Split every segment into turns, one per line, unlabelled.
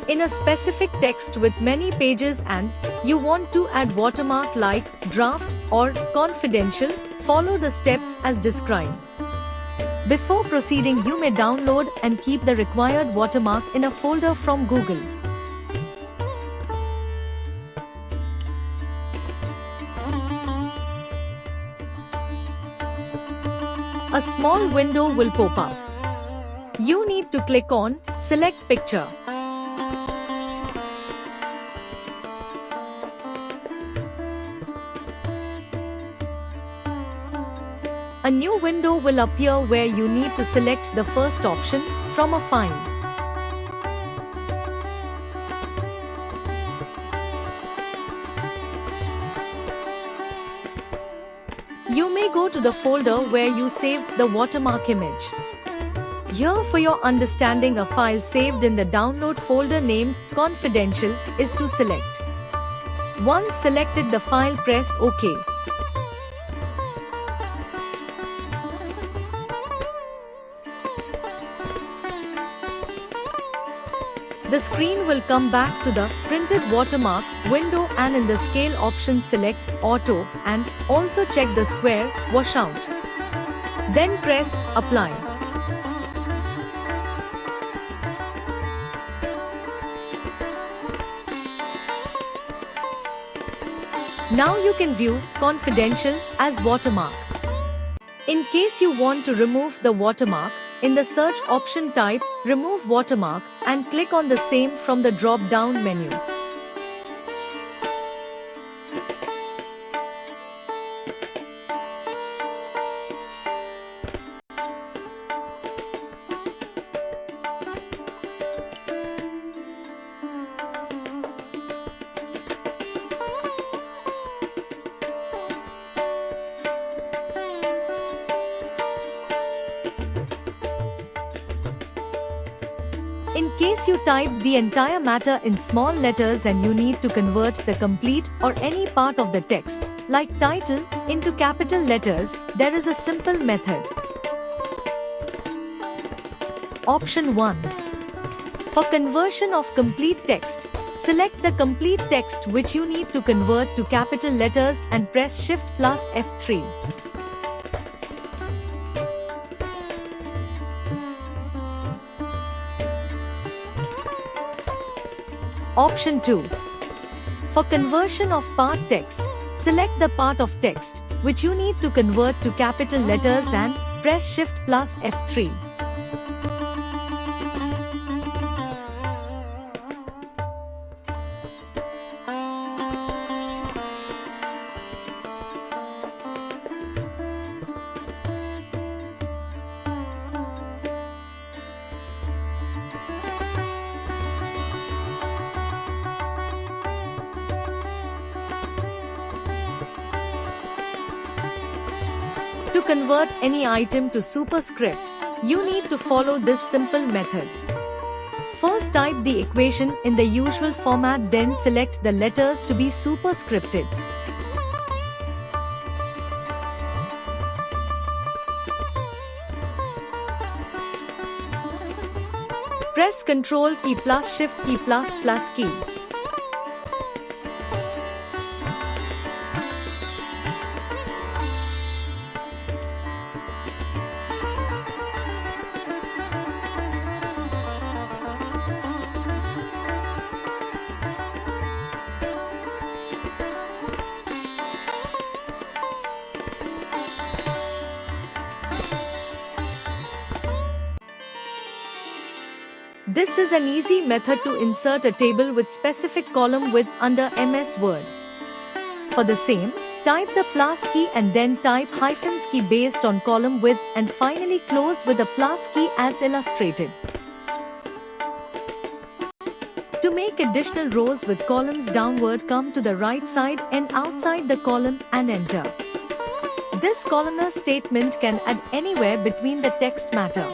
in a specific text with many pages and you want to add watermark like draft or confidential, follow the steps as described. Before proceeding, you may download and keep the required watermark in a folder from Google. A small window will pop up. You need to click on Select Picture. A new window will appear where you need to select the first option from a find. You may go to the folder where you saved the watermark image. Here, for your understanding, a file saved in the download folder named confidential is to select. Once selected the file, press OK. The screen will come back to the printed watermark window, and in the scale option select auto and also check the square washout. Then press apply. Now you can view confidential as watermark. In case you want to remove the watermark, in the search option type remove watermark and click on the same from the drop-down menu. In case you typed the entire matter in small letters and you need to convert the complete or any part of the text, like title, into capital letters, there is a simple method. Option 1. For conversion of complete text, select the complete text which you need to convert to capital letters and press Shift plus F3. Option 2. For conversion of part text, select the part of text which you need to convert to capital letters and press Shift plus F3. To convert any item to superscript, you need to follow this simple method. First, type the equation in the usual format, then select the letters to be superscripted. Press Ctrl key plus Shift key plus key. This is an easy method to insert a table with specific column width under MS Word. For the same, type the plus key and then type hyphens key based on column width and finally close with the plus key as illustrated. To make additional rows with columns downward, come to the right side and outside the column and enter. This columnar statement can add anywhere between the text matter.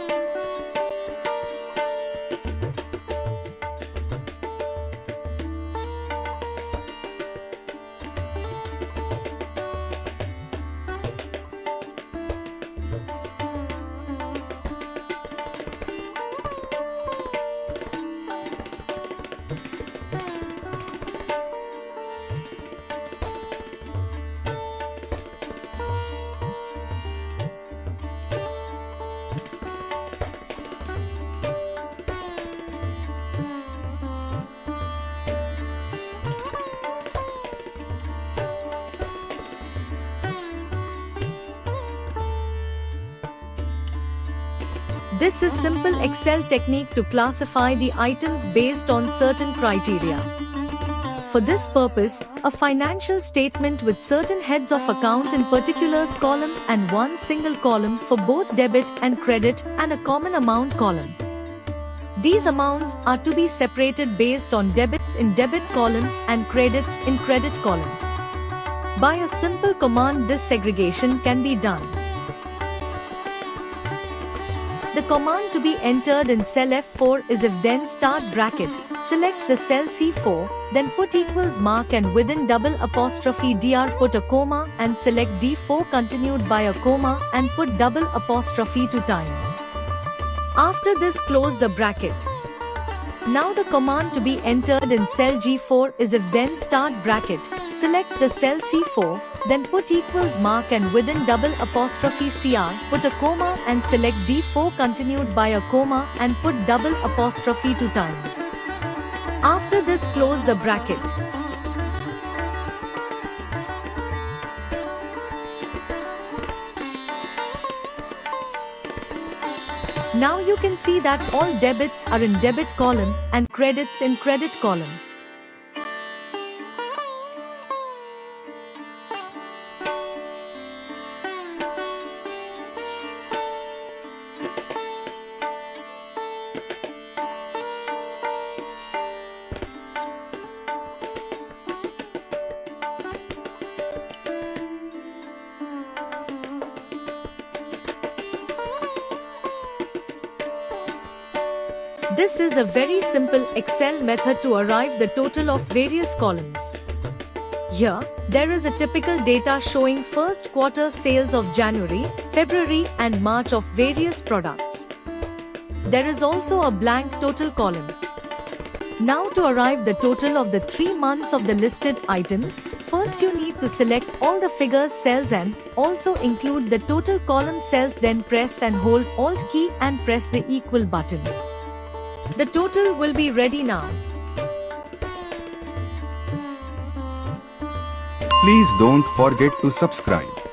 This is simple Excel technique to classify the items based on certain criteria. For this purpose, a financial statement with certain heads of account in particulars column and one single column for both debit and credit and a common amount column. These amounts are to be separated based on debits in debit column and credits in credit column. By a simple command, this segregation can be done. The command to be entered in cell F4 is if then start bracket, select the cell C4, then put equals mark and within double apostrophe dr put a comma and select D4 continued by a comma and put double apostrophe 2 times. After this, close the bracket. Now the command to be entered in cell G4 is if then start bracket, select the cell C4, then put equals mark and within double apostrophe cr put a comma and select D4 continued by a comma and put double apostrophe 2 times. After this, close the bracket. Now you can see that all debits are in debit column and credits in credit column. This is a very simple Excel method to arrive the total of various columns. Here, there is a typical data showing first quarter sales of January, February and March of various products. There is also a blank total column. Now to arrive the total of the 3 months of the listed items, first you need to select all the figures cells and also include the total column cells, then press and hold Alt key and press the equal button. The total will be ready now.
Please don't forget to subscribe.